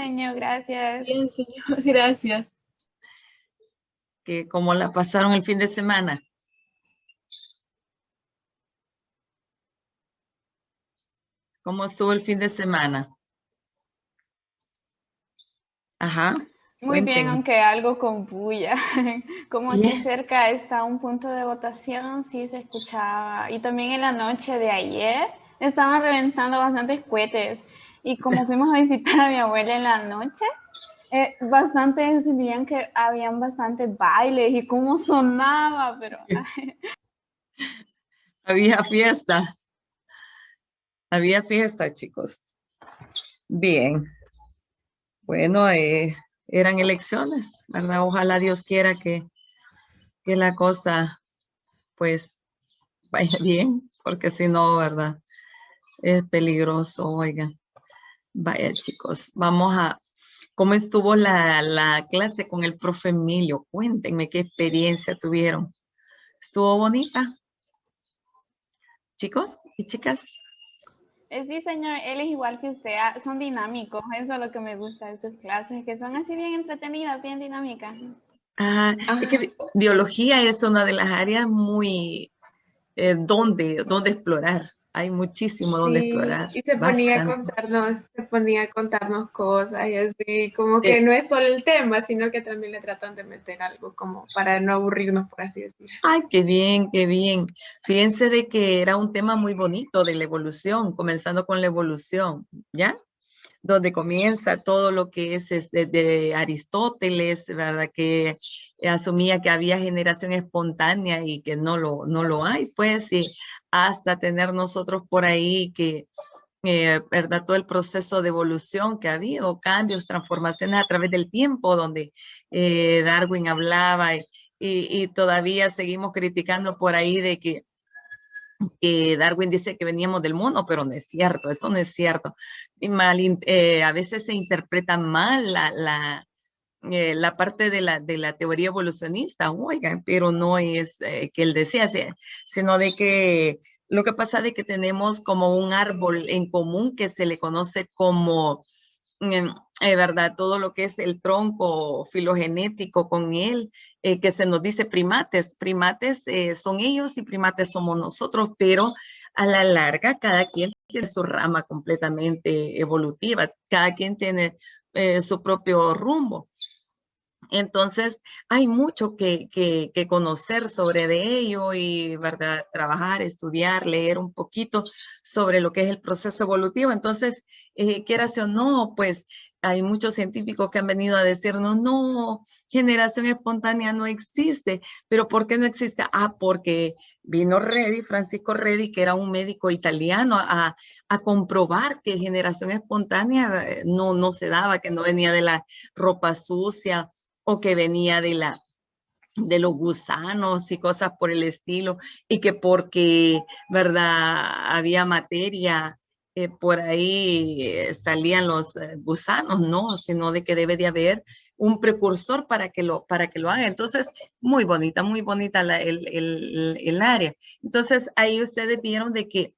señor, gracias. Bien, señor, gracias. ¿Cómo la pasaron el fin de semana? ¿Cómo estuvo el fin de semana? Ajá. Muy bien, Cuéntenme. aunque algo con bulla. Como aquí Bien. cerca está un punto de votación, sí se escuchaba. Y también en la noche de ayer estaban reventando bastantes cohetes. Y como fuimos a visitar a mi abuela en la noche, bastantes se veían que habían bastantes bailes y cómo sonaba, pero... Había fiesta. Había fiesta, chicos. Bien. Bueno, eran elecciones, ¿verdad? Ojalá Dios quiera que la cosa, pues, vaya bien, porque si no, ¿verdad? Es peligroso, oigan. Vaya, chicos, vamos a... ¿Cómo estuvo la clase con el profe Emilio? Cuéntenme qué experiencia tuvieron. ¿Estuvo bonita? ¿Chicos y chicas? Sí, señor, él es igual que usted, son dinámicos, eso es lo que me gusta de sus clases, que son así bien entretenidas, bien dinámicas. Es que biología es una de las áreas muy donde explorar. Hay muchísimo donde explorar. Y se Bastante. ponía a contarnos cosas y así, como que no es solo el tema, sino que también le tratan de meter algo como para no aburrirnos, por así decir. Ay, qué bien, qué bien. Fíjense de que era un tema muy bonito de la evolución, comenzando con la evolución, ¿ya? Donde comienza todo lo que es de Aristóteles, ¿verdad? Que asumía que había generación espontánea y que no lo hay, pues, y hasta tener nosotros por ahí que, ¿verdad? Todo el proceso de evolución que ha habido, cambios, transformaciones a través del tiempo, donde Darwin hablaba y todavía seguimos criticando por ahí de que Darwin dice que veníamos del mono, pero no es cierto, eso no es cierto. Y a veces se interpreta mal la parte de la teoría evolucionista, oigan, pero no es que él decía, sino de que lo que pasa de que tenemos como un árbol en común que se le conoce como ¿verdad? Todo lo que es el tronco filogenético con él, que se nos dice primates. Primates son ellos y primates somos nosotros, pero a la larga cada quien tiene su rama completamente evolutiva, cada quien tiene su propio rumbo. Entonces, hay mucho que conocer sobre de ello y, ¿verdad? Trabajar, estudiar, leer un poquito sobre lo que es el proceso evolutivo. Entonces, quieras o no, pues hay muchos científicos que han venido a decirnos, no, generación espontánea no existe. ¿Pero por qué no existe? Porque vino Francisco Redi, que era un médico italiano, a comprobar que generación espontánea no se daba, que no venía de la ropa sucia, o que venía de los gusanos y cosas por el estilo, y que porque, ¿verdad? Había materia, por ahí salían los gusanos, no, sino de que debe de haber un precursor para que lo haga. Entonces, muy bonita el área. Entonces, ahí ustedes vieron de que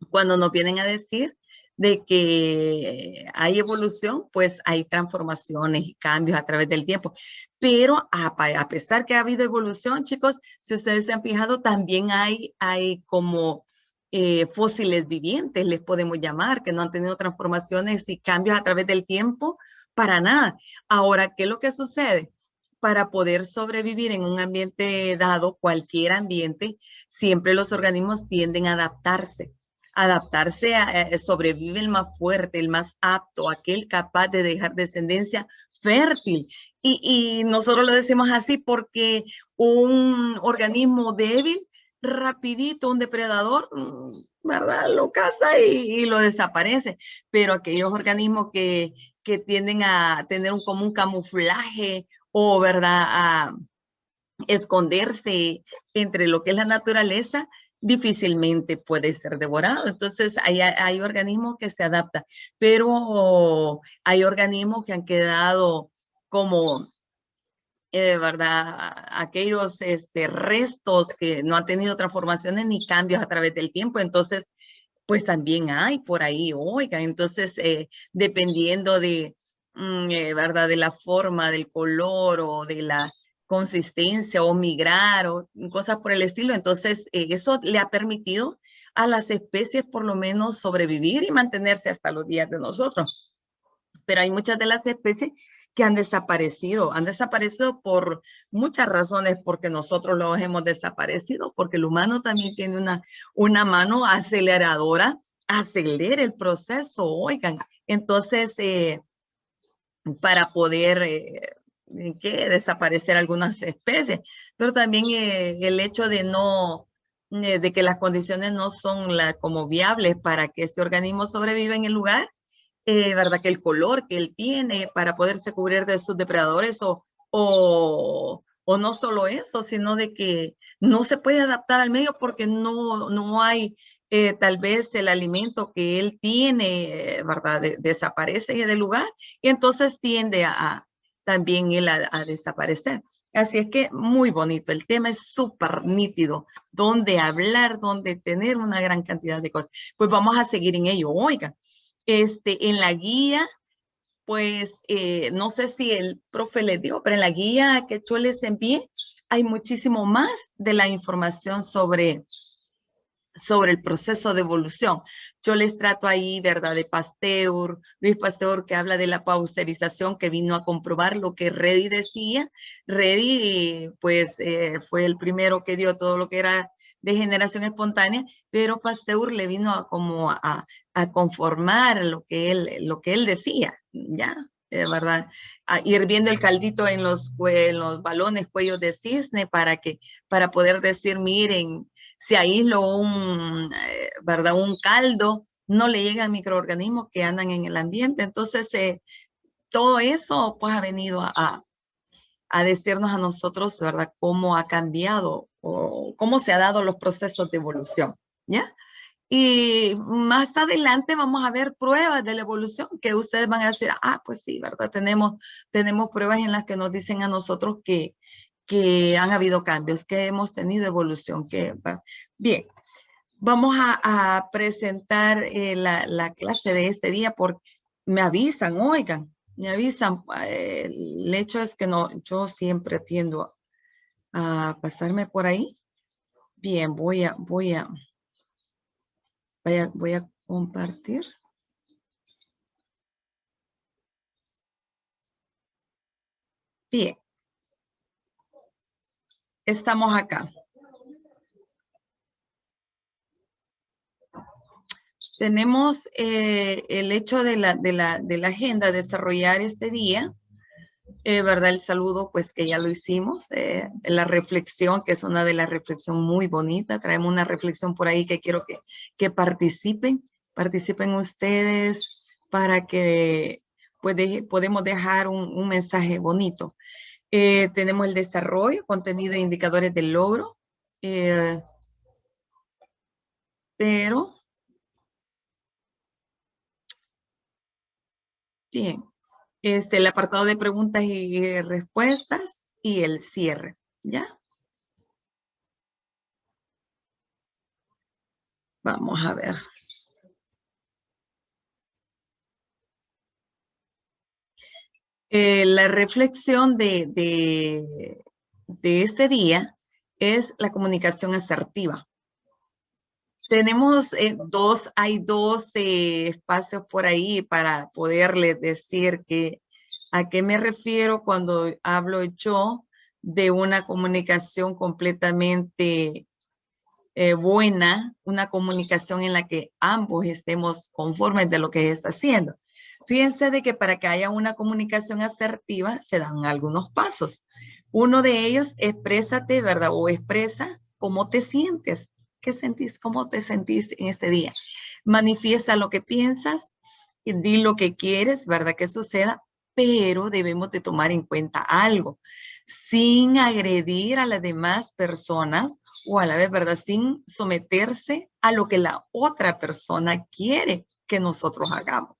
cuando nos vienen a decir de que hay evolución, pues hay transformaciones y cambios a través del tiempo. Pero a pesar que ha habido evolución, chicos, si ustedes se han fijado, también hay como fósiles vivientes, les podemos llamar, que no han tenido transformaciones y cambios a través del tiempo para nada. Ahora, ¿qué es lo que sucede? Para poder sobrevivir en un ambiente dado, cualquier ambiente, siempre los organismos tienden a adaptarse sobrevive el más fuerte, el más apto, aquel capaz de dejar descendencia fértil. Y nosotros lo decimos así porque un organismo débil, rapidito, un depredador, ¿verdad? Lo caza y lo desaparece. Pero aquellos organismos que tienden a tener un común camuflaje o, ¿verdad?, a esconderse entre lo que es la naturaleza, difícilmente puede ser devorado. Entonces, hay organismos que se adaptan, pero hay organismos que han quedado como, ¿verdad? Aquellos restos que no han tenido transformaciones ni cambios a través del tiempo. Entonces, pues también hay por ahí, oiga, entonces, dependiendo de ¿verdad? De la forma, del color o de la consistencia o migrar o cosas por el estilo. Entonces, eso le ha permitido a las especies por lo menos sobrevivir y mantenerse hasta los días de nosotros. Pero hay muchas de las especies que han desaparecido por muchas razones, porque nosotros los hemos desaparecido, porque el humano también tiene una mano aceleradora, acelera el proceso, oigan. Entonces, para poder desaparecer algunas especies, pero también el hecho de de que las condiciones no son como viables para que este organismo sobreviva en el lugar, ¿verdad? Que el color que él tiene para poderse cubrir de sus depredadores o no solo eso, sino de que no se puede adaptar al medio porque no hay tal vez el alimento que él tiene, ¿verdad? Desaparece del lugar y entonces tiende también él a desaparecer. Así es que muy bonito, el tema es súper nítido, donde hablar, donde tener una gran cantidad de cosas. Pues vamos a seguir en ello, oiga. En la guía, pues no sé si el profe les dijo, pero en la guía que yo les envié hay muchísimo más de la información sobre el proceso de evolución. Yo les trato ahí, ¿verdad? De Pasteur, Luis Pasteur, que habla de la pasteurización, que vino a comprobar lo que Redi decía. Redi, pues, fue el primero que dio todo lo que era de generación espontánea, pero Pasteur le vino a conformar lo que él decía, ¿ya? ¿Verdad? Hirviendo el caldito en los balones cuellos de cisne para poder decir, miren, si aíslo ¿verdad? Un caldo, no le llegan microorganismos que andan en el ambiente. Entonces, todo eso pues ha venido a decirnos a nosotros, ¿verdad? Cómo ha cambiado o cómo se ha dado los procesos de evolución, ¿ya? Y más adelante vamos a ver pruebas de la evolución que ustedes van a decir, pues sí, ¿verdad? Tenemos pruebas en las que nos dicen a nosotros que han habido cambios, que hemos tenido evolución. Bien, vamos a presentar la clase de este día porque me avisan, oigan, me avisan. El hecho es que yo siempre tiendo a pasarme por ahí. Bien, voy a compartir. Bien. Estamos acá. Tenemos el hecho de la agenda, desarrollar este día, ¿verdad? El saludo, pues que ya lo hicimos, la reflexión, que es una de las reflexiones muy bonitas. Traemos una reflexión por ahí que quiero que participen ustedes para que pues, podemos dejar un mensaje bonito. Tenemos el desarrollo, contenido e indicadores del logro, pero bien, el apartado de preguntas y respuestas y el cierre, ¿ya? Vamos a ver. La reflexión de este día es la comunicación asertiva. Tenemos hay dos espacios por ahí para poderles decir a qué me refiero cuando hablo yo de una comunicación completamente buena, una comunicación en la que ambos estemos conformes de lo que está haciendo. Fíjense de que para que haya una comunicación asertiva se dan algunos pasos. Uno de ellos, exprésate, ¿verdad? O expresa cómo te sientes. ¿Qué sentís? ¿Cómo te sentís en este día? Manifiesta lo que piensas y di lo que quieres, ¿verdad? Que suceda, pero debemos de tomar en cuenta algo. Sin agredir a las demás personas o a la vez, ¿verdad? Sin someterse a lo que la otra persona quiere que nosotros hagamos.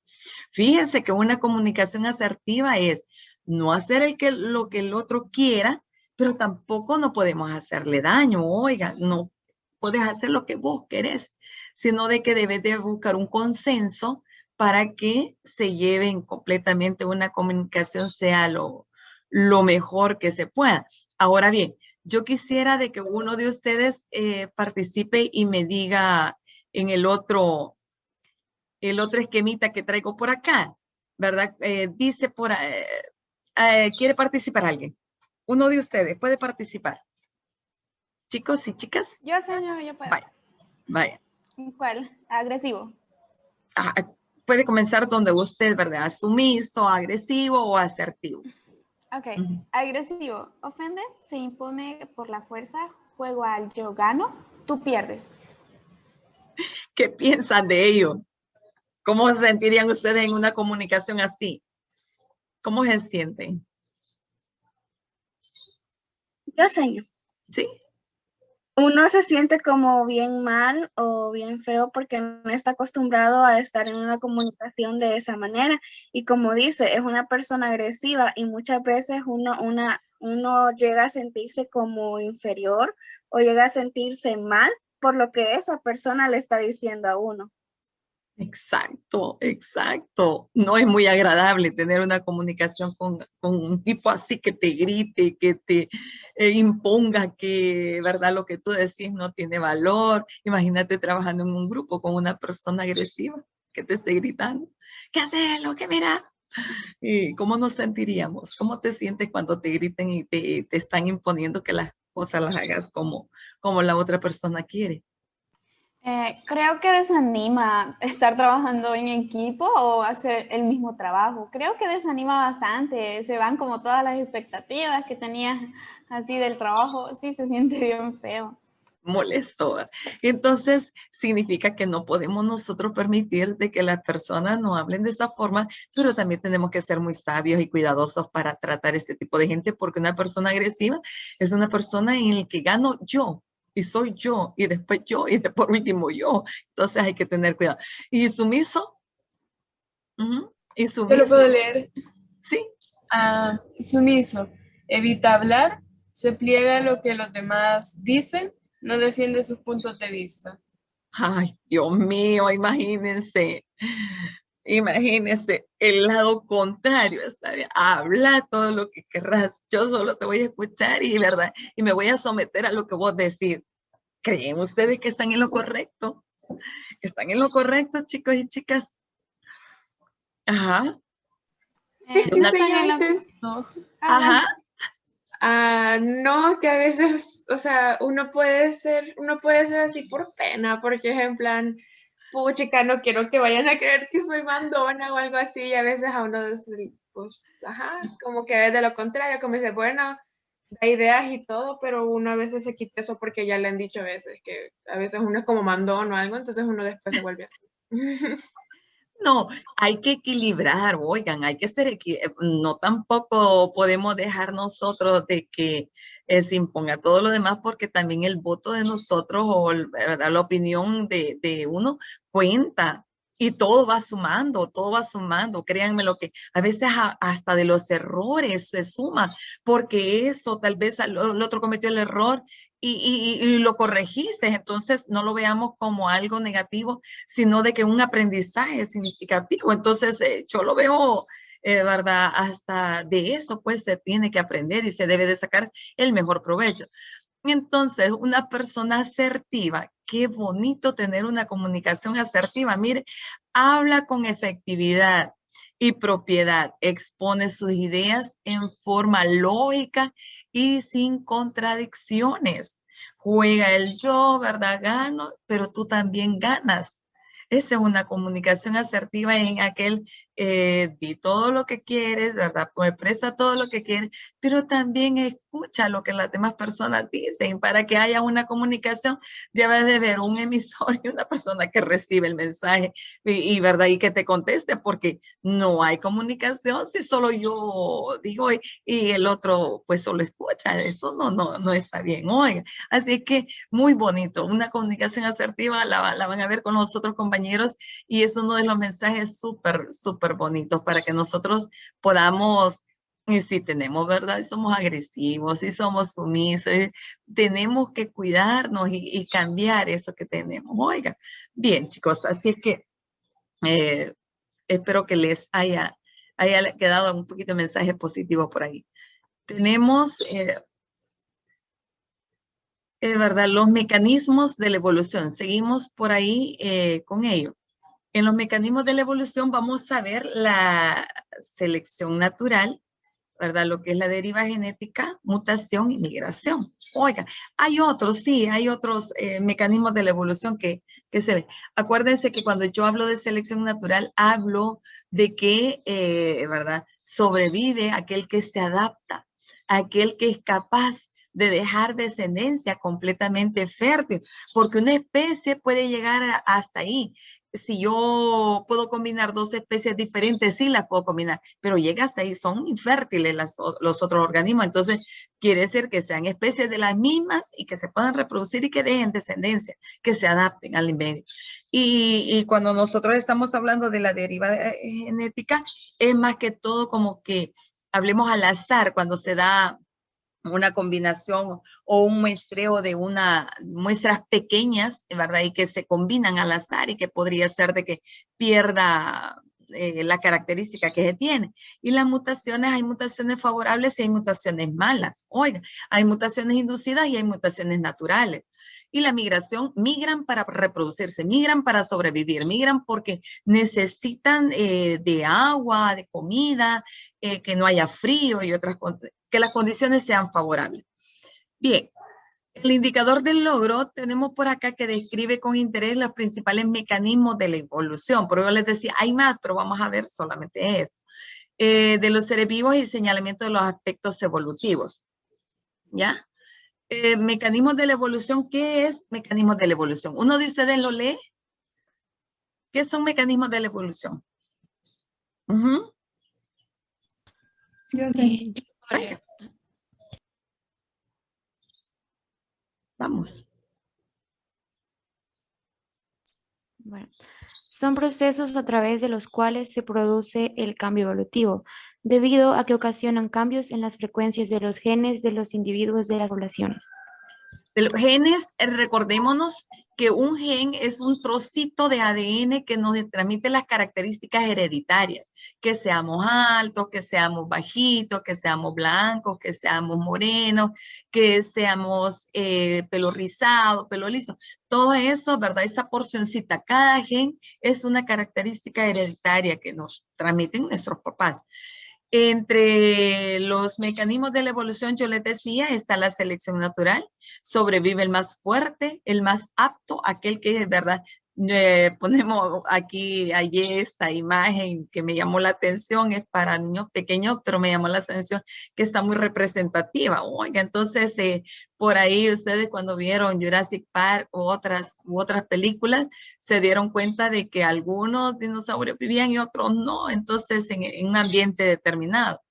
Fíjense que una comunicación asertiva es no hacer lo que el otro quiera, pero tampoco no podemos hacerle daño. Oiga, no puedes hacer lo que vos querés, sino de que debes de buscar un consenso para que se lleven completamente una comunicación sea lo mejor que se pueda. Ahora bien, yo quisiera de que uno de ustedes participe y me diga en el otro esquemita que traigo por acá, ¿verdad? Dice ¿quiere participar alguien? Uno de ustedes puede participar. Chicos y chicas. Yo, señor, yo puedo. Vaya. ¿Cuál? Agresivo. Puede comenzar donde usted, ¿verdad? Sumiso, agresivo o asertivo. Ok. Agresivo. Ofende, se impone por la fuerza, juego al yo gano, tú pierdes. ¿Qué piensan de ello? ¿Cómo se sentirían ustedes en una comunicación así? ¿Cómo se sienten? Yo sé. Sí. Uno se siente como bien mal o bien feo porque no está acostumbrado a estar en una comunicación de esa manera. Y como dice, es una persona agresiva y muchas veces uno llega a sentirse como inferior o llega a sentirse mal por lo que esa persona le está diciendo a uno. Exacto, exacto. No es muy agradable tener una comunicación con un tipo así que te grite, que te imponga que, ¿verdad? Lo que tú decís no tiene valor. Imagínate trabajando en un grupo con una persona agresiva que te esté gritando. ¿Qué haces? Lo que mira. ¿Y cómo nos sentiríamos? ¿Cómo te sientes cuando te griten y te están imponiendo que las cosas las hagas como la otra persona quiere? Creo que desanima estar trabajando en equipo o hacer el mismo trabajo. Creo que desanima bastante. Se van como todas las expectativas que tenías así del trabajo. Sí, se siente bien feo. Molesto. Entonces, significa que no podemos nosotros permitir de que las personas nos hablen de esa forma, pero también tenemos que ser muy sabios y cuidadosos para tratar este tipo de gente, porque una persona agresiva es una persona en la que gano yo, y soy yo, y después yo, y por último yo. Entonces hay que tener cuidado. ¿Y sumiso? ¿Y sumiso? Yo lo puedo leer. Sí. Sumiso. Evita hablar, se pliega a lo que los demás dicen, no defiende sus puntos de vista. Ay, Dios mío, imagínense. Imagínese el lado contrario, está bien, habla todo lo que querrás, yo solo te voy a escuchar y verdad, y me voy a someter a lo que vos decís. ¿Creen ustedes que están en lo correcto? ¿Están en lo correcto, chicos y chicas? Ajá. Ajá. No, que a veces, o sea, uno puede ser así por pena, porque es en plan, puchica, no quiero que vayan a creer que soy mandona o algo así, y a veces a uno, pues, ajá, como que es de lo contrario, como dice, bueno, da ideas y todo, pero uno a veces se quita eso porque ya le han dicho a veces, que a veces uno es como mandón o algo, entonces uno después se vuelve así. No, hay que equilibrar, oigan, hay que ser, no tampoco podemos dejar nosotros de que se imponga todo lo demás, porque también el voto de nosotros o ¿verdad? La opinión de uno cuenta. Y todo va sumando, créanme lo que a veces hasta de los errores se suma, porque eso tal vez el otro cometió el error y lo corregiste, entonces no lo veamos como algo negativo, sino de que un aprendizaje significativo. Entonces yo lo veo, ¿verdad? Hasta de eso pues se tiene que aprender y se debe de sacar el mejor provecho. Entonces, una persona asertiva, qué bonito tener una comunicación asertiva. Mire, habla con efectividad y propiedad, expone sus ideas en forma lógica y sin contradicciones. Juega el yo, ¿verdad? Gano, pero tú también ganas. Esa es una comunicación asertiva en aquel, di todo lo que quieres, ¿verdad? Pues expresa todo lo que quieres, pero también escucha lo que las demás personas dicen. Para que haya una comunicación, debe de haber un emisor y una persona que recibe el mensaje y ¿verdad? Y que te conteste, porque no hay comunicación si solo yo digo y el otro pues solo escucha. Eso no está bien, oiga. Así que muy bonito, una comunicación asertiva la van a ver con los otros compañeros y es uno de los mensajes súper bonitos para que nosotros podamos, y si tenemos, ¿verdad? Somos agresivos, si somos sumisos, tenemos que cuidarnos y cambiar eso que tenemos. Oiga, bien chicos, así es que espero que les haya quedado un poquito de mensaje positivo por ahí. Tenemos, ¿verdad? Los mecanismos de la evolución. Seguimos por ahí con ello. En los mecanismos de la evolución vamos a ver la selección natural, ¿verdad? Lo que es la deriva genética, mutación y migración. Oiga, hay otros mecanismos de la evolución que se ven. Acuérdense que cuando yo hablo de selección natural, hablo de que, ¿verdad? Sobrevive aquel que se adapta, aquel que es capaz de dejar descendencia completamente fértil, porque una especie puede llegar hasta ahí. Si yo puedo combinar dos especies diferentes, sí las puedo combinar, pero llega hasta ahí, son infértiles los otros organismos. Entonces, quiere decir que sean especies de las mismas y que se puedan reproducir y que dejen descendencia, que se adapten al medio. Y cuando nosotros estamos hablando de la deriva genética, es más que todo como que hablemos al azar cuando se da una combinación o un muestreo de muestras pequeñas, ¿verdad? Y que se combinan al azar y que podría ser de que pierda la característica que se tiene. Y las mutaciones, hay mutaciones favorables y hay mutaciones malas. Oiga, hay mutaciones inducidas y hay mutaciones naturales. Y la migración, migran para reproducirse, migran para sobrevivir, migran porque necesitan de agua, de comida, que no haya frío y otras cosas, que las condiciones sean favorables. Bien, el indicador del logro tenemos por acá que describe con interés los principales mecanismos de la evolución. Por eso les decía, hay más, pero vamos a ver solamente eso. De los seres vivos y señalamiento de los aspectos evolutivos. ¿Ya? Mecanismos de la evolución. ¿Qué es mecanismos de la evolución? ¿Uno de ustedes lo lee? ¿Qué son mecanismos de la evolución? Yo sé. Vamos. Bueno, son procesos a través de los cuales se produce el cambio evolutivo, debido a que ocasionan cambios en las frecuencias de los genes de los individuos de las poblaciones. De los genes, recordémonos que un gen es un trocito de ADN que nos transmite las características hereditarias, que seamos altos, que seamos bajitos, que seamos blancos, que seamos morenos, que seamos pelo rizado, pelo liso. Todo eso, ¿verdad? Esa porcioncita, cada gen es una característica hereditaria que nos transmiten nuestros papás. Entre los mecanismos de la evolución, yo les decía, está la selección natural. Sobrevive el más fuerte, el más apto, aquel que, ¿verdad? Ponemos aquí esta imagen que me llamó la atención, es para niños pequeños, pero me llamó la atención que está muy representativa. Oiga, entonces, por ahí ustedes cuando vieron Jurassic Park u otras películas, se dieron cuenta de que algunos dinosaurios vivían y otros no, entonces en un ambiente determinado.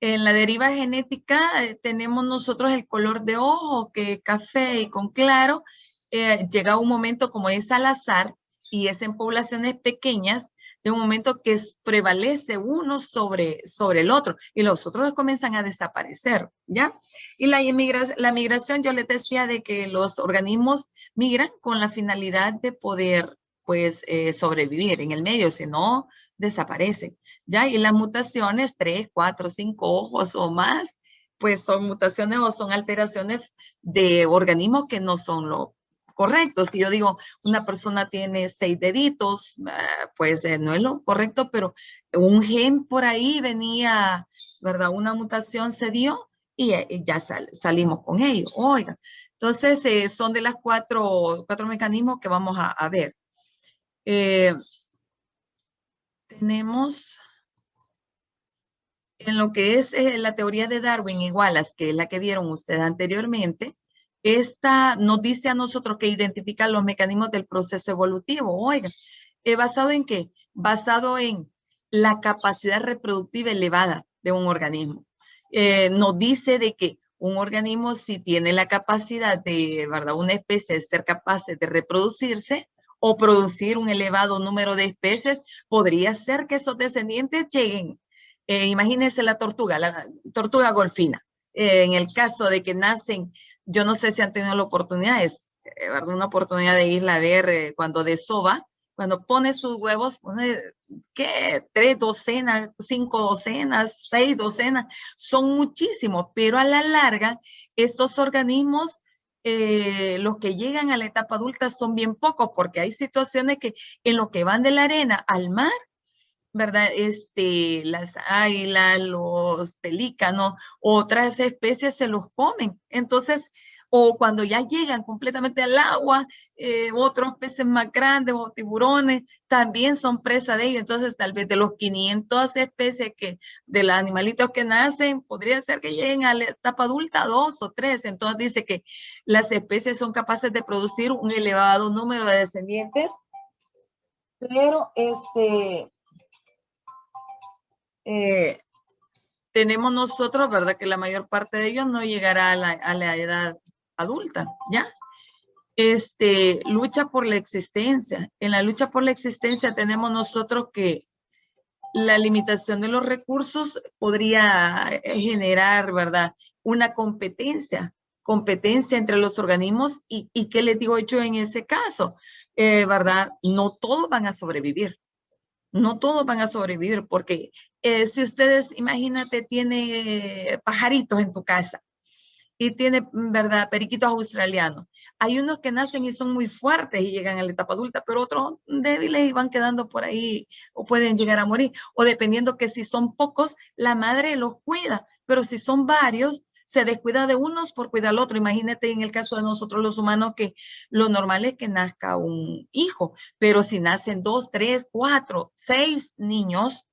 En la deriva genética tenemos nosotros el color de ojo, que es café y con claro. Llega un momento como es al azar y es en poblaciones pequeñas, de un momento que prevalece uno sobre el otro y los otros comienzan a desaparecer, ¿ya? Y la migración, yo les decía de que los organismos migran con la finalidad de poder, pues, sobrevivir en el medio, si no, desaparecen, ¿ya? Y las mutaciones, 3, 4, 5 ojos o más, pues son mutaciones o son alteraciones de organismos que no son lo correcto. Si yo digo, una persona tiene 6 deditos, pues no es lo correcto, pero un gen por ahí venía, ¿verdad? Una mutación se dio y ya salimos con ello. Oiga, entonces son de las cuatro mecanismos que vamos a ver. Tenemos en lo que es la teoría de Darwin y Wallace, que es la que vieron ustedes anteriormente. Esta nos dice a nosotros que identifica los mecanismos del proceso evolutivo. Oiga, ¿basado en qué? Basado en la capacidad reproductiva elevada de un organismo. Nos dice de que un organismo, si tiene la capacidad de, ¿verdad? Una especie de ser capaz de reproducirse o producir un elevado número de especies, podría ser que esos descendientes lleguen. Imagínense la tortuga golfina. En el caso de que nacen, yo no sé si han tenido la oportunidad, una oportunidad de irla a ver cuando desova Cuando pone sus huevos, pone, ¿qué? 3 docenas, 5 docenas, 6 docenas, son muchísimos, pero a la larga, estos organismos, los que llegan a la etapa adulta son bien pocos, porque hay situaciones que en lo que van de la arena al mar, ¿verdad? Las águilas, los pelícanos, otras especies se los comen. Entonces, o cuando ya llegan completamente al agua, otros peces más grandes o tiburones también son presa de ellos. Entonces, tal vez de los 500 especies de los animalitos que nacen, podría ser que lleguen a la etapa adulta 2 o 3. Entonces, dice que las especies son capaces de producir un elevado número de descendientes, pero tenemos nosotros, ¿verdad? Que la mayor parte de ellos no llegará a la edad adulta, ¿ya? Lucha por la existencia. En la lucha por la existencia tenemos nosotros que la limitación de los recursos podría generar, ¿verdad? Una competencia entre los organismos y ¿qué les digo yo en ese caso? ¿Verdad? No todos van a sobrevivir. No todos van a sobrevivir porque si ustedes, imagínate, tiene pajaritos en tu casa y tiene, ¿verdad?, periquitos australianos. Hay unos que nacen y son muy fuertes y llegan a la etapa adulta, pero otros débiles y van quedando por ahí o pueden llegar a morir. O dependiendo que si son pocos, la madre los cuida, pero si son varios, se descuida de unos por cuidar al otro. Imagínate en el caso de nosotros los humanos que lo normal es que nazca un hijo, pero si nacen 2, 3, 4, 6 niños,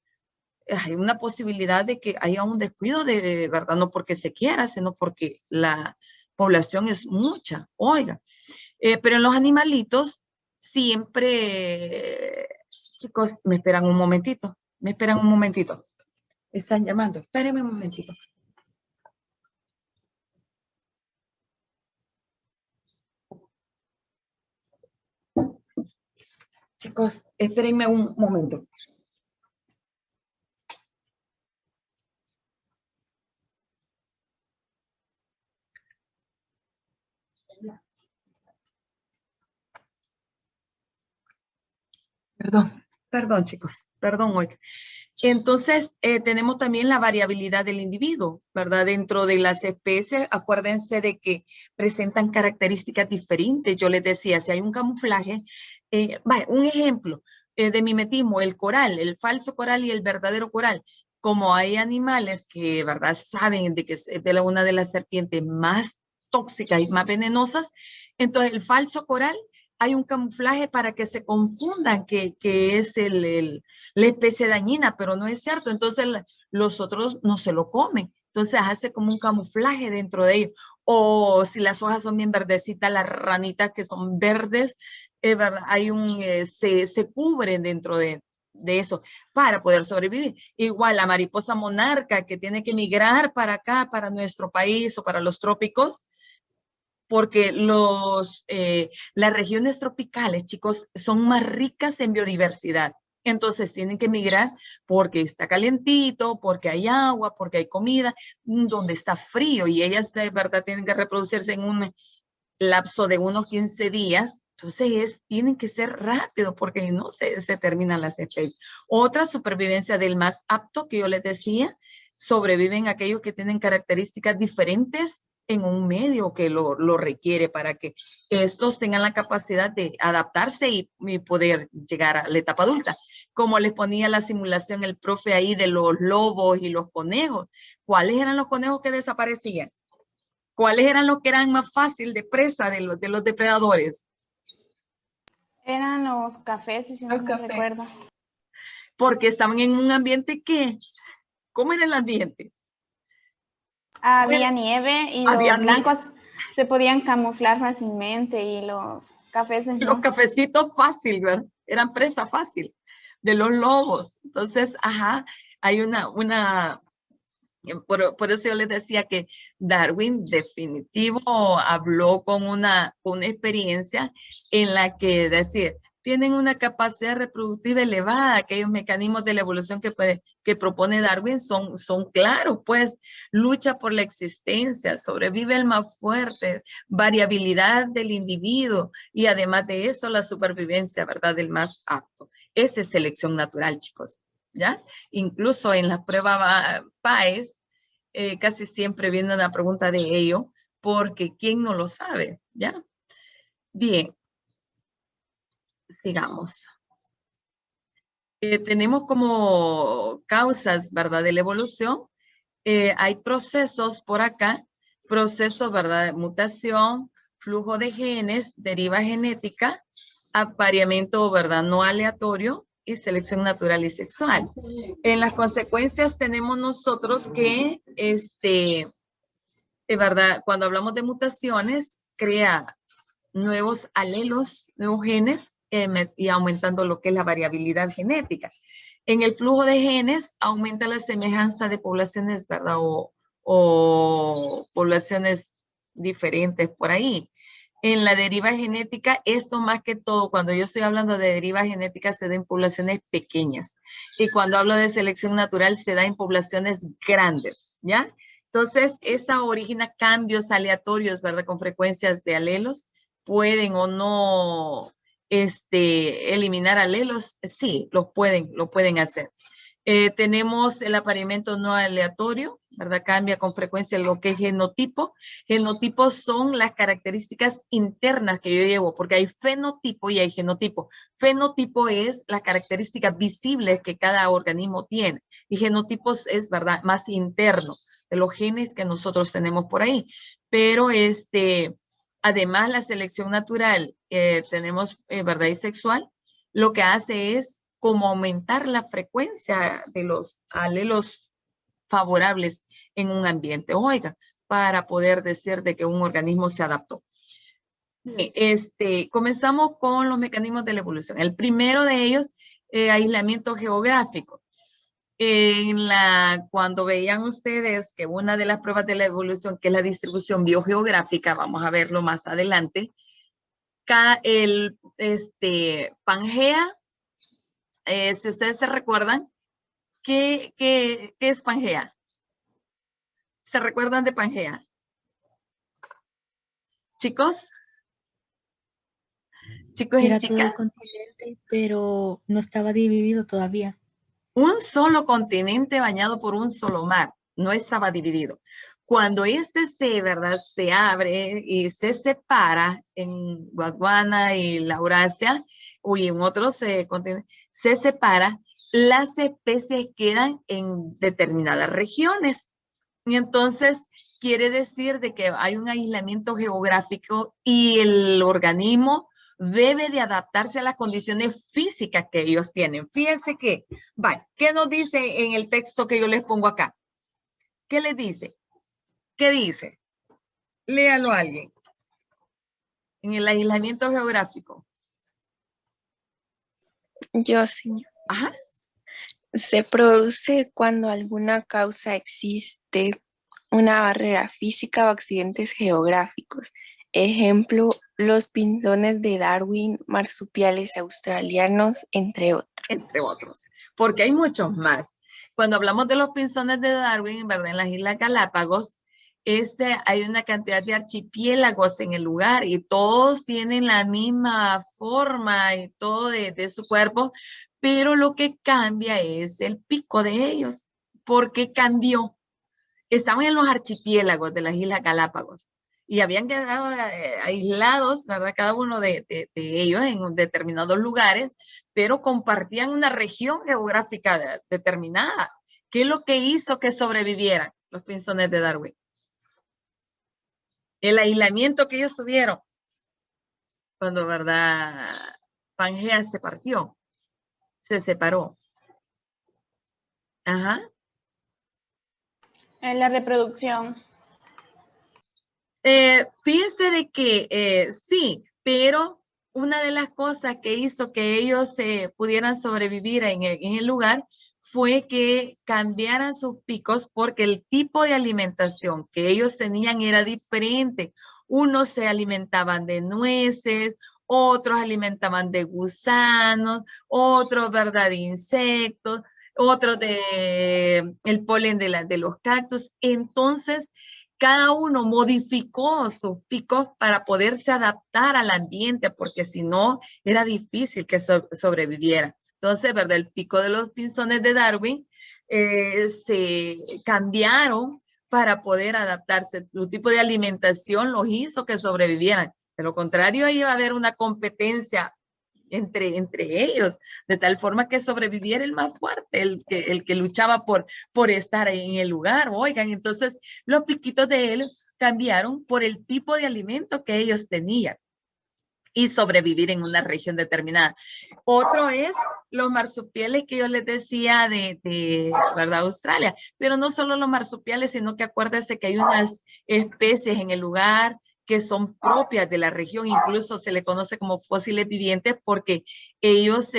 hay una posibilidad de que haya un descuido de verdad, no porque se quiera, sino porque la población es mucha, oiga. Pero en los animalitos siempre, chicos, me esperan un momentito, están llamando, espérenme un momentito. Chicos, espérenme un momento. Perdón, chicos, perdón, oiga. Entonces, tenemos también la variabilidad del individuo, ¿verdad? Dentro de las especies, acuérdense de que presentan características diferentes. Yo les decía, si hay un camuflaje, un ejemplo de mimetismo, el coral, el falso coral y el verdadero coral. Como hay animales que, ¿verdad?, saben de que es una de las serpientes más tóxicas y más venenosas, entonces el falso coral, hay un camuflaje para que se confundan que es la especie dañina, pero no es cierto. Entonces los otros no se lo comen. Entonces hace como un camuflaje dentro de ellos. O si las hojas son bien verdecitas, las ranitas que son verdes, ¿verdad? Hay se cubren dentro de eso para poder sobrevivir. Igual la mariposa monarca que tiene que migrar para acá, para nuestro país o para los trópicos, porque las regiones tropicales, chicos, son más ricas en biodiversidad. Entonces tienen que migrar porque está calentito, porque hay agua, porque hay comida, donde está frío y ellas de verdad tienen que reproducirse en un lapso de unos 15 días. Entonces tienen que ser rápido porque no se terminan las especies. Otra supervivencia del más apto que yo les decía, sobreviven aquellos que tienen características diferentes en un medio que lo requiere para que estos tengan la capacidad de adaptarse y poder llegar a la etapa adulta. Como les ponía la simulación el profe ahí de los lobos y los conejos. ¿Cuáles eran los conejos que desaparecían? ¿Cuáles eran los que eran más fácil de presa de los depredadores? Eran los cafés, si no me recuerdo. Porque estaban en un ambiente que, ¿cómo era el ambiente? Había nieve y los blancos se podían camuflar fácilmente y los cafés no. Los cafecitos fácil, ¿verdad? Eran presa fácil de los lobos. Entonces, hay por eso yo les decía que Darwin definitivo habló con una experiencia en la que decir, tienen una capacidad reproductiva elevada. Aquellos mecanismos de la evolución que propone Darwin son claros, pues lucha por la existencia, sobrevive el más fuerte, variabilidad del individuo y además de eso la supervivencia, ¿verdad?, del más apto. Esa es selección natural, chicos, ¿ya? Incluso en la prueba PAES casi siempre viene una pregunta de ello, porque ¿quién no lo sabe? ¿Ya? Bien. Sigamos. Tenemos como causas, ¿verdad?, de la evolución. Hay procesos por acá, procesos, ¿verdad?, de mutación, flujo de genes, deriva genética, apareamiento, ¿verdad?, no aleatorio y selección natural y sexual. En las consecuencias tenemos nosotros que, ¿verdad?, cuando hablamos de mutaciones, crea nuevos alelos, nuevos genes, y aumentando lo que es la variabilidad genética. En el flujo de genes aumenta la semejanza de poblaciones, ¿verdad? O poblaciones diferentes por ahí. En la deriva genética, esto más que todo, cuando yo estoy hablando de deriva genética, se da en poblaciones pequeñas. Y cuando hablo de selección natural, se da en poblaciones grandes, ¿ya? Entonces, esta origina cambios aleatorios, ¿verdad? Con frecuencias de alelos. ¿Pueden o no eliminar alelos? Sí, lo pueden hacer. Tenemos el apareamiento no aleatorio, ¿verdad? Cambia con frecuencia lo que es genotipo. Genotipos son las características internas que yo llevo, porque hay fenotipo y hay genotipo. Fenotipo es las características visibles que cada organismo tiene. Y genotipos es, ¿verdad?, más interno de los genes que nosotros tenemos por ahí. Pero además, la selección natural, tenemos, ¿verdad?, y sexual, lo que hace es como aumentar la frecuencia de los alelos favorables en un ambiente. Oiga, para poder decir de que un organismo se adaptó. Comenzamos con los mecanismos de la evolución. El primero de ellos, aislamiento geográfico. Cuando veían ustedes que una de las pruebas de la evolución, que es la distribución biogeográfica, vamos a verlo más adelante, Pangea, si ustedes se recuerdan, ¿qué es Pangea? ¿Se recuerdan de Pangea? Chicos y Era chicas. todo el continente, pero no estaba dividido todavía. Un solo continente bañado por un solo mar, no estaba dividido. Cuando ¿verdad?, se abre y se separa en Gondwana y la Eurasia, y en otros continentes, se separa, las especies quedan en determinadas regiones. Y entonces quiere decir de que hay un aislamiento geográfico y el organismo debe de adaptarse a las condiciones físicas que ellos tienen. Fíjense que, ¿qué nos dice en el texto que yo les pongo acá? ¿Qué les dice? ¿Qué dice? Léalo a alguien. En el aislamiento geográfico. Yo, señor. Ajá. Se produce cuando alguna causa existe, una barrera física o accidentes geográficos. Ejemplo, los pinzones de Darwin, marsupiales australianos, entre otros. Entre otros, porque hay muchos más. Cuando hablamos de los pinzones de Darwin, ¿verdad?, en las Islas Galápagos, hay una cantidad de archipiélagos en el lugar y todos tienen la misma forma y todo de su cuerpo, pero lo que cambia es el pico de ellos. ¿Por qué cambió? Estaban en los archipiélagos de las Islas Galápagos y habían quedado aislados, ¿verdad?, cada uno de ellos en determinados lugares, pero compartían una región geográfica determinada. ¿Qué es lo que hizo que sobrevivieran los pinzones de Darwin? El aislamiento que ellos tuvieron cuando, ¿verdad?, Pangea se partió, se separó. Ajá. En la reproducción. Fíjense de que sí, pero una de las cosas que hizo que ellos pudieran sobrevivir en el lugar fue que cambiaran sus picos porque el tipo de alimentación que ellos tenían era diferente. Unos se alimentaban de nueces, otros alimentaban de gusanos, otros, ¿verdad?, de insectos, otros de el polen de los cactus. Entonces, cada uno modificó sus picos para poderse adaptar al ambiente, porque si no, era difícil que sobreviviera. Entonces, ¿verdad? El pico de los pinzones de Darwin se cambiaron para poder adaptarse. Su tipo de alimentación los hizo que sobrevivieran. De lo contrario, iba a haber una competencia entre ellos, de tal forma que sobreviviera el más fuerte, el que luchaba por estar en el lugar. Oigan, entonces los piquitos de él cambiaron por el tipo de alimento que ellos tenían y sobrevivir en una región determinada. Otro es los marsupiales que yo les decía de ¿verdad? Australia, pero no solo los marsupiales, sino que acuérdense que hay unas especies en el lugar que son propias de la región, incluso se le conoce como fósiles vivientes porque ellos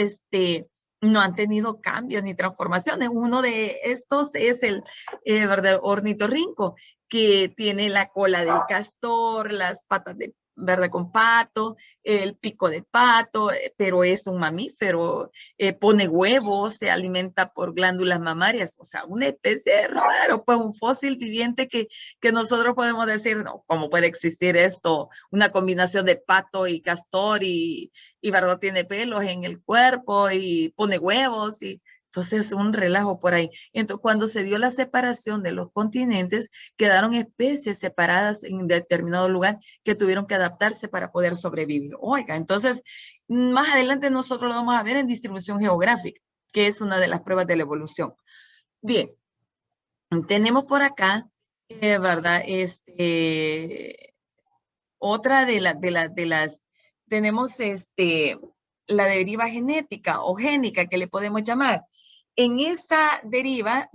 no han tenido cambios ni transformaciones. Uno de estos es el ¿verdad? Ornitorrinco, que tiene la cola del castor, las patas de ¿verdad? Con pato, el pico de pato, pero es un mamífero, pone huevos, se alimenta por glándulas mamarias, o sea, una especie rara, pues un fósil viviente que nosotros podemos decir, no, ¿cómo puede existir esto? Una combinación de pato y castor y ¿verdad? Tiene pelos en el cuerpo y pone huevos y entonces un relajo por ahí. Entonces, cuando se dio la separación de los continentes, quedaron especies separadas en determinado lugar que tuvieron que adaptarse para poder sobrevivir. Oiga, entonces, más adelante nosotros lo vamos a ver en distribución geográfica, que es una de las pruebas de la evolución. Bien, tenemos por acá, ¿verdad? Otra de las, tenemos la deriva genética o génica que le podemos llamar. En esta deriva,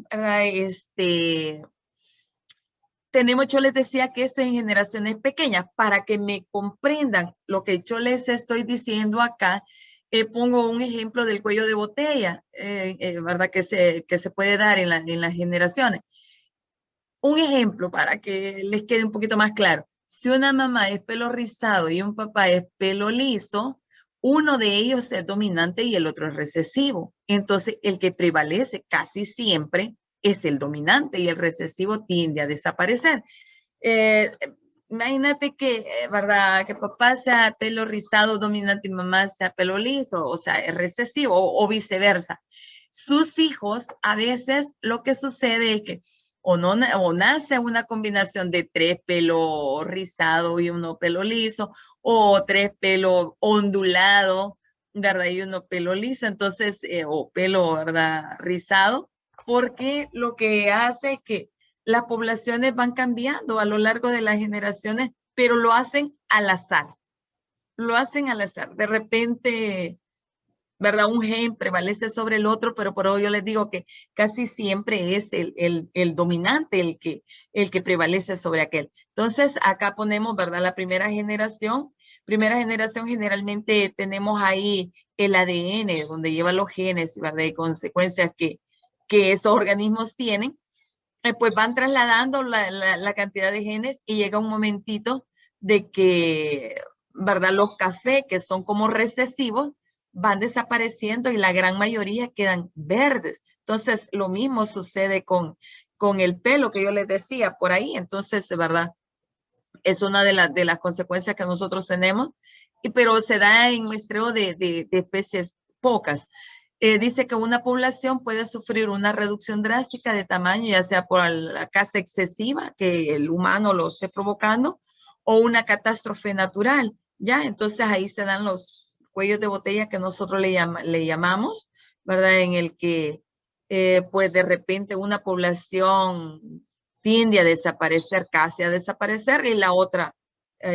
tenemos, yo les decía que esto es en generaciones pequeñas. Para que me comprendan lo que yo les estoy diciendo acá, pongo un ejemplo del cuello de botella, ¿verdad? Que se puede dar en las generaciones. Un ejemplo para que les quede un poquito más claro. Si una mamá es pelo rizado y un papá es pelo liso, uno de ellos es dominante y el otro es recesivo. Entonces, el que prevalece casi siempre es el dominante y el recesivo tiende a desaparecer. Imagínate que, ¿verdad? Que papá sea pelo rizado dominante y mamá sea pelo liso, o sea, es recesivo o viceversa. Sus hijos, a veces lo que sucede es que o nace una combinación de 3 pelos rizados y 1 pelo liso, o 3 pelos ondulados, ¿verdad? Y 1 pelo liso, entonces, o pelo, ¿verdad? Rizado, porque lo que hace es que las poblaciones van cambiando a lo largo de las generaciones, pero lo hacen al azar. Lo hacen al azar. De repente, ¿verdad? Un gen prevalece sobre el otro, pero por hoy yo les digo que casi siempre es el dominante el que prevalece sobre aquel. Entonces, acá ponemos, ¿verdad? La primera generación. Primera generación generalmente tenemos ahí el ADN, donde lleva los genes, ¿verdad? Y consecuencias que esos organismos tienen. Pues van trasladando la cantidad de genes y llega un momentito de que, ¿verdad? Los cafés, que son como recesivos, van desapareciendo y la gran mayoría quedan verdes. Entonces, lo mismo sucede con el pelo que yo les decía por ahí. Entonces, ¿verdad? Es una de las consecuencias que nosotros tenemos, pero se da en muestreo de especies pocas. Dice que una población puede sufrir una reducción drástica de tamaño, ya sea por la caza excesiva que el humano lo esté provocando o una catástrofe natural, ¿ya? Entonces ahí se dan los cuellos de botella que nosotros le llamamos, ¿verdad? En el que pues de repente una población tiende a desaparecer, casi a desaparecer, y la otra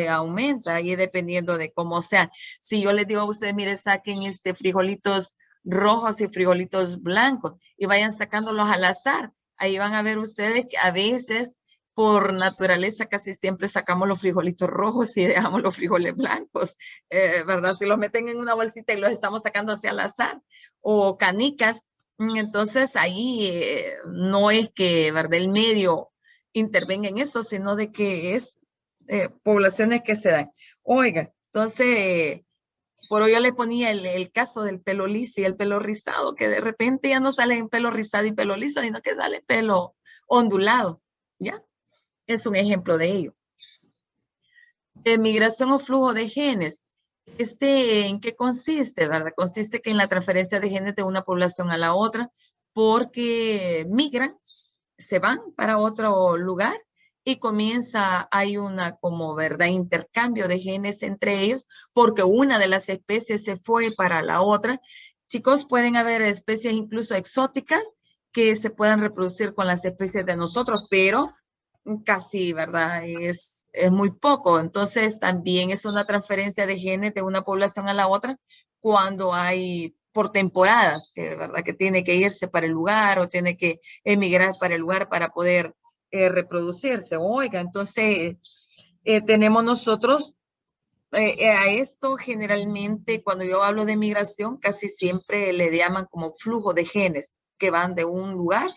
aumenta, y dependiendo de cómo sea. Si yo les digo a ustedes, mire, saquen frijolitos rojos y frijolitos blancos y vayan sacándolos al azar, ahí van a ver ustedes que a veces por naturaleza casi siempre sacamos los frijolitos rojos y dejamos los frijoles blancos, ¿verdad? Si los meten en una bolsita y los estamos sacando hacia al azar, o canicas, entonces ahí no es que, ¿verdad? El medio intervenga en eso, sino de que es poblaciones que se dan. Oiga, entonces Por hoy yo le ponía el caso del pelo liso y el pelo rizado, que de repente ya no sale pelo rizado y pelo liso, sino que sale pelo ondulado, ¿ya? Es un ejemplo de ello. Migración o flujo de genes. ¿En qué consiste, verdad? Consiste que en la transferencia de genes de una población a la otra, porque migran, se van para otro lugar y hay una como, ¿verdad? Intercambio de genes entre ellos, porque una de las especies se fue para la otra. Chicos, pueden haber especies incluso exóticas que se puedan reproducir con las especies de nosotros, pero casi, ¿verdad? Es muy poco. Entonces, también es una transferencia de genes de una población a la otra cuando hay por temporadas, que, ¿verdad? Que tiene que irse para el lugar o tiene que emigrar para el lugar para poder reproducirse. Oiga, entonces tenemos nosotros a esto generalmente cuando yo hablo de migración casi siempre le llaman como flujo de genes que van de un lugar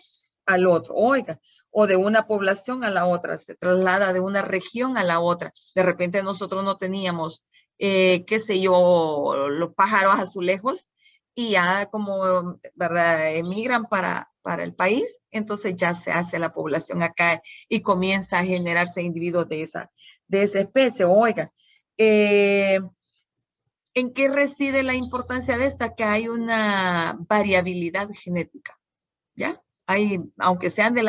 al otro, oiga, o de una población a la otra, se traslada de una región a la otra. De repente nosotros no teníamos, qué sé yo, los pájaros azulejos y ya como, ¿verdad? Emigran para el país, entonces ya se hace la población acá y comienza a generarse individuos de esa especie, oiga. ¿En qué reside la importancia de esta? Que hay una variabilidad genética, ¿ya? Aunque sean de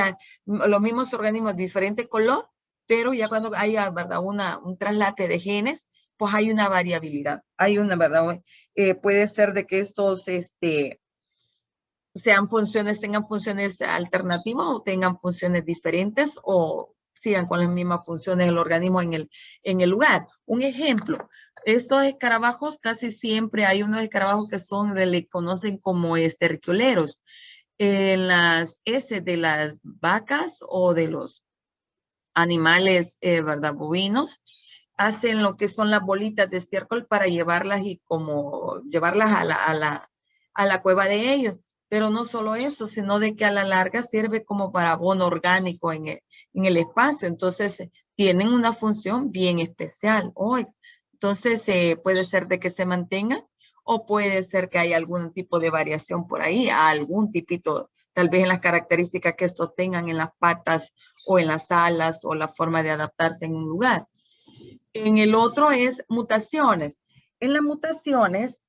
los mismos organismos, diferente color, pero ya cuando haya, ¿verdad? Un traslape de genes, pues hay una variabilidad. Hay una, ¿verdad? Puede ser de que estos, tengan funciones alternativas o tengan funciones diferentes o sigan con las mismas funciones del organismo en el lugar. Un ejemplo, estos escarabajos casi siempre hay unos escarabajos que le conocen como esterquioleros. En las heces de las vacas o de los animales, ¿verdad? Bovinos, hacen lo que son las bolitas de estiércol para llevarlas a la cueva de ellos. Pero no solo eso, sino de que a la larga sirve como para abono orgánico en el espacio. Entonces, tienen una función bien especial hoy. Entonces, puede ser de que se mantengan o puede ser que haya algún tipo de variación por ahí, algún tipito, tal vez en las características que estos tengan en las patas o en las alas o la forma de adaptarse en un lugar. En el otro es mutaciones. En las mutaciones,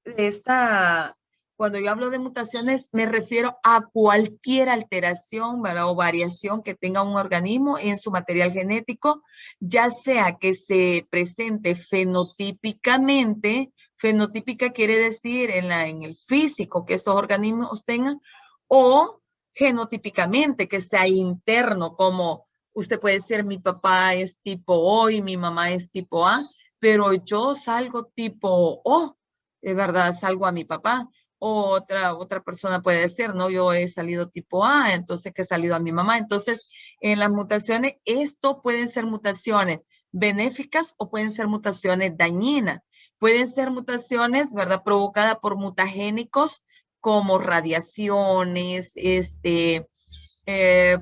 cuando yo hablo de mutaciones, me refiero a cualquier alteración, ¿verdad? O variación que tenga un organismo en su material genético, ya sea que se presente fenotípicamente. Fenotípica quiere decir en el físico que estos organismos tengan, o genotípicamente, que sea interno, como usted puede ser, mi papá es tipo O y mi mamá es tipo A, pero yo salgo tipo O, es verdad, salgo a mi papá. O otra persona puede decir, no, yo he salido tipo A, entonces que he salido a mi mamá. Entonces, en las mutaciones, esto pueden ser mutaciones benéficas o pueden ser mutaciones dañinas. Pueden ser mutaciones, ¿verdad?, provocadas por mutagénicos como radiaciones,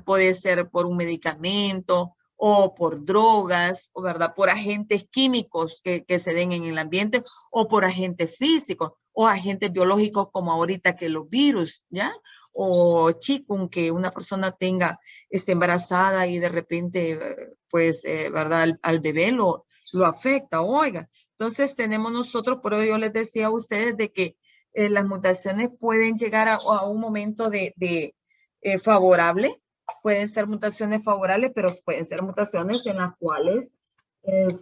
puede ser por un medicamento o por drogas, o, ¿verdad?, por agentes químicos que se den en el ambiente o por agentes físicos o agentes biológicos como ahorita que los virus, ¿ya? O chikungunya, que una persona esté embarazada y de repente, pues, ¿verdad?, al bebé lo afecta, oiga. Entonces tenemos nosotros, por eso yo les decía a ustedes de que las mutaciones pueden llegar a un momento favorable, pueden ser mutaciones favorables, pero pueden ser mutaciones en las cuales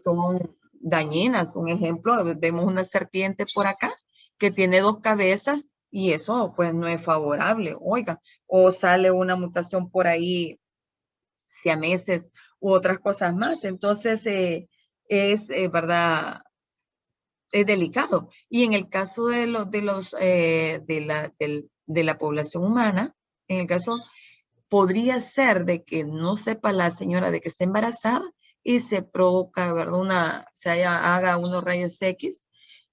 son dañinas. Un ejemplo, vemos una serpiente por acá que tiene 2 cabezas y eso pues no es favorable, oiga, o sale una mutación por ahí, siameses u otras cosas más. Entonces es verdad, es delicado. Y en el caso de la población humana, en el caso, podría ser de que no sepa la señora de que está embarazada y se provoca, ¿verdad?, haga unos rayos X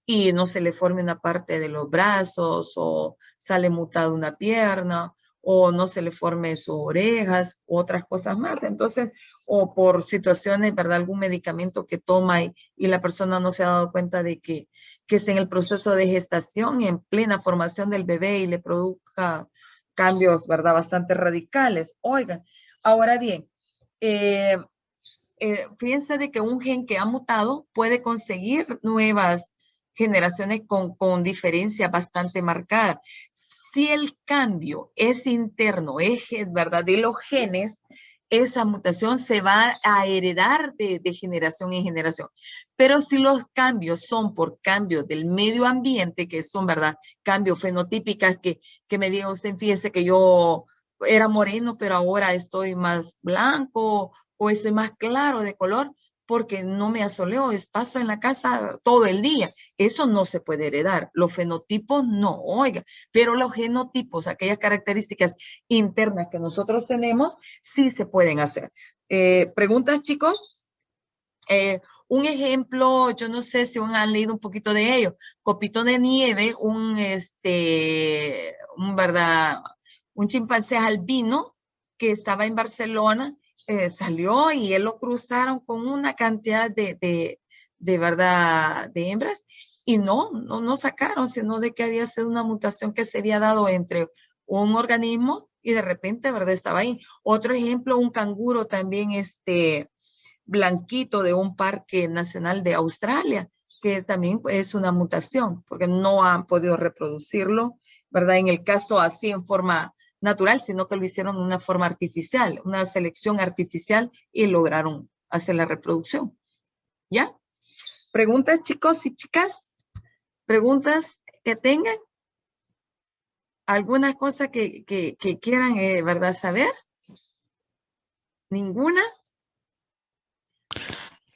y no se le forme una parte de los brazos o sale mutada una pierna o no se le forme sus orejas u otras cosas más. Entonces, o por situaciones, ¿verdad?, algún medicamento que toma y la persona no se ha dado cuenta de que que esté en el proceso de gestación y en plena formación del bebé y le produzca cambios, ¿verdad? Bastante radicales. Oigan, ahora bien, fíjense de que un gen que ha mutado puede conseguir nuevas generaciones con diferencia bastante marcada. Si el cambio es interno, es, ¿verdad?, de los genes, esa mutación se va a heredar de generación en generación. Pero si los cambios son por cambios del medio ambiente, que son, ¿verdad?, cambios fenotípicos que me diga usted, fíjese que yo era moreno, pero ahora estoy más blanco o estoy más claro de color porque no me asoleo, paso en la casa todo el día. Eso no se puede heredar. Los fenotipos no, oiga, pero los genotipos, aquellas características internas que nosotros tenemos, sí se pueden hacer. ¿Preguntas, chicos? Un ejemplo, yo no sé si han leído un poquito de ello. Copito de Nieve, ¿verdad?, un chimpancé albino que estaba en Barcelona, salió y él lo cruzaron con una cantidad de verdad, de hembras y no sacaron, sino de que había sido una mutación que se había dado entre un organismo y de repente, ¿verdad?, estaba ahí. Otro ejemplo, un canguro también, blanquito de un parque nacional de Australia, que también es una mutación, porque no han podido reproducirlo, ¿verdad?, en el caso así en forma natural, sino que lo hicieron de una forma artificial, una selección artificial y lograron hacer la reproducción. ¿Ya? ¿Preguntas, chicos y chicas? ¿Preguntas que tengan? ¿Alguna cosa que quieran, verdad, saber? ¿Ninguna?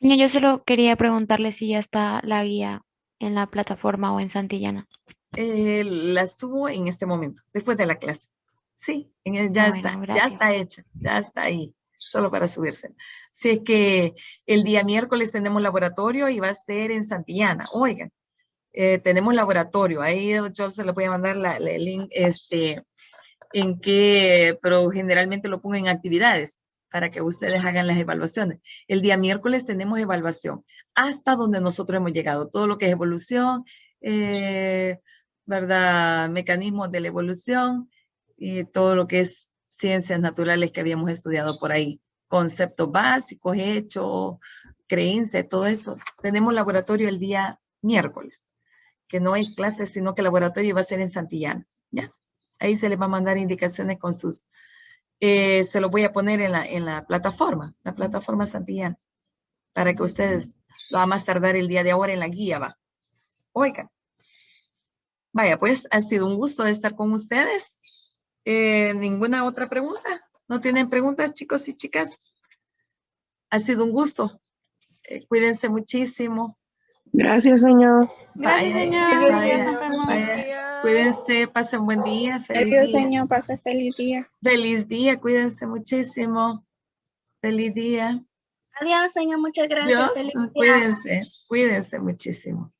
Señor, yo solo quería preguntarle si ya está la guía en la plataforma o en Santillana. La subo en este momento, después de la clase. Sí, ya Bueno, está, gracias. ya está hecha, ya está ahí, solo para subirse. Así es que el día miércoles tenemos laboratorio y va a ser en Santillana. Oigan, tenemos laboratorio, ahí yo se le voy a mandar el link, en que, pero generalmente lo pongo en actividades para que ustedes hagan las evaluaciones. El día miércoles tenemos evaluación, hasta donde nosotros hemos llegado, todo lo que es evolución, ¿verdad?, mecanismos de la evolución, y todo lo que es ciencias naturales que habíamos estudiado por ahí, conceptos básicos, hechos, creencias, todo eso. Tenemos laboratorio el día miércoles, que no hay clases, sino que el laboratorio va a ser en Santillana, ¿ya? Ahí se les va a mandar indicaciones con sus, se lo voy a poner en la plataforma Santillana, para que ustedes lo va a más tardar el día de ahora en la guía, va. Oigan. Vaya, pues ha sido un gusto de estar con ustedes. ¿Ninguna otra pregunta? ¿No tienen preguntas, chicos y chicas? Ha sido un gusto. Cuídense muchísimo. Gracias, señor. Gracias, señor. Vaya, Nos vemos. vaya. Cuídense, pasen buen día. Feliz Adiós, día. señor, pase feliz día. Feliz día, cuídense muchísimo. Feliz día. Adiós, señor, muchas gracias. Dios, Feliz día. cuídense muchísimo.